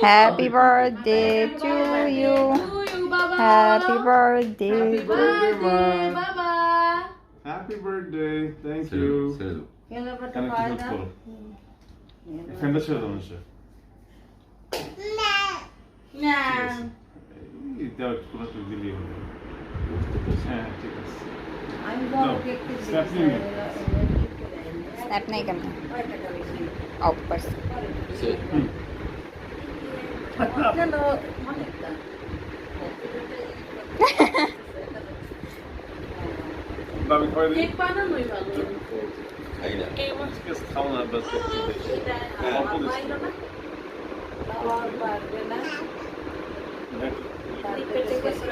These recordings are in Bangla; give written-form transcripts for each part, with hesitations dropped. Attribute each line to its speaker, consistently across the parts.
Speaker 1: Happy birthday to you. Happy birthday.
Speaker 2: বাবা
Speaker 3: হ্যাপি বার্থডে থ্যাংক ইউ
Speaker 2: কেন
Speaker 3: কেন
Speaker 2: করতে
Speaker 3: কি
Speaker 2: পারে
Speaker 3: নোট
Speaker 2: না
Speaker 3: করো ফ্যানটা ছেড়ে দাও নিশ্চয়
Speaker 2: না
Speaker 3: এই দেওয়া পুরো তুই দিলি হবে হ্যাঁ ঠিক আছে
Speaker 2: আমি বড় কেক
Speaker 3: Snap নিয়ে নে।
Speaker 1: Snap नहीं करना ऊपर से
Speaker 3: বাবি খাওয়াই দিই
Speaker 2: কেক বানানোই ভালো
Speaker 4: খাই না
Speaker 3: ঠিক আছে খাও না বাস অল্প দিচ্ছি
Speaker 2: বাবা পারবে না পেটে বসে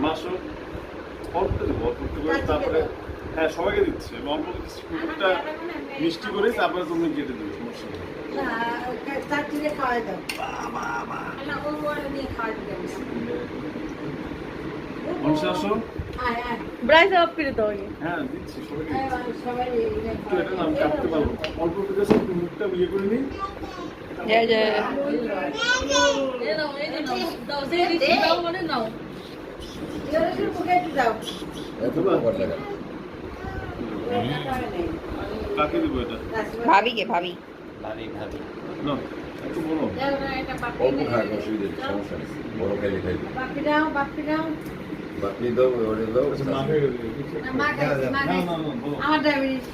Speaker 3: মাসো অল্প দেবো অল্প করে তারপরে হ্যাঁ সবাইকে দিচ্ছি আমি অল্প দিচ্ছি কুকুরটা মিষ্টি করে তারপরে তুমি কেটে দেবে সমস্যা নেই
Speaker 2: না চাচিকে খাওয়াই দাও না ও বড় নিয়ে খাওয়াই দাও
Speaker 3: মানুষে আসো
Speaker 2: আয় আয়
Speaker 5: ব্রাইস অফ করে দাও
Speaker 3: হ্যাঁ দিচ্ছি সবাইকে
Speaker 2: আয়
Speaker 3: দিচ্ছি
Speaker 2: সবাই
Speaker 3: একটু এটা নাম কাটতে পারবো অল্প করে একটু মুখটা ইয়ে করে নিই
Speaker 1: जय जय
Speaker 5: এই নাও দাও যে দিছি দাও মানে নাও
Speaker 2: এর মুখে একটু দাও
Speaker 4: এত ব্যাপার লাগা
Speaker 3: কাকে দিব এটা
Speaker 1: भाभी के भाभी
Speaker 3: না একটু বলো
Speaker 4: অল্প খাওয়ার অসুবিধা নেই সমস্যা নেই বড় খাইলে খাইবে
Speaker 2: বাকি দাও
Speaker 4: বাকি দাও ওরে দাও
Speaker 3: আচ্ছা মা হয়ে গেছে
Speaker 2: মা খাইছে মা
Speaker 3: না
Speaker 2: খাইছে
Speaker 3: না না বলো
Speaker 2: আমার ডায়াবেটিস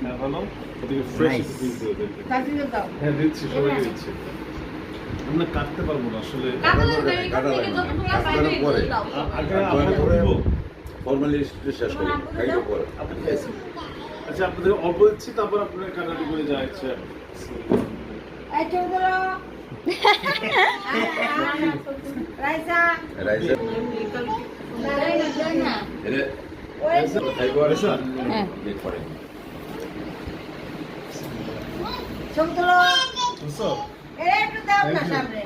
Speaker 3: হ্যাঁ বলো ওদিকে ফ্রেশ পিস দিয়ে দেবে
Speaker 2: চাচিকে দাও
Speaker 3: হ্যাঁ দিচ্ছি সবাইকে দিচ্ছি আমরা কাটতে পারবো না আসলে
Speaker 4: কাটা লাগবে না কাটার পরে
Speaker 3: আগে
Speaker 4: জয়েন
Speaker 3: আপনাকে
Speaker 4: করে
Speaker 3: দিব
Speaker 4: ফর্মালিটি শেষ করি খাইলে পরে
Speaker 3: আপনি খাইছেন আচ্ছা আপনাদের অল্প দিচ্ছি তারপর আপনার কাটাটি করে যা ইচ্ছা
Speaker 2: এই চোখ ধরো রাইসা
Speaker 4: রাইসে
Speaker 2: না
Speaker 4: এরে
Speaker 2: ওই
Speaker 4: খাইবো আর
Speaker 3: আচ্ছা
Speaker 1: হ্যাঁ
Speaker 4: দেখ পরে
Speaker 2: চোখ ধরো
Speaker 3: বুঝছো
Speaker 2: একটু দাও না সামনে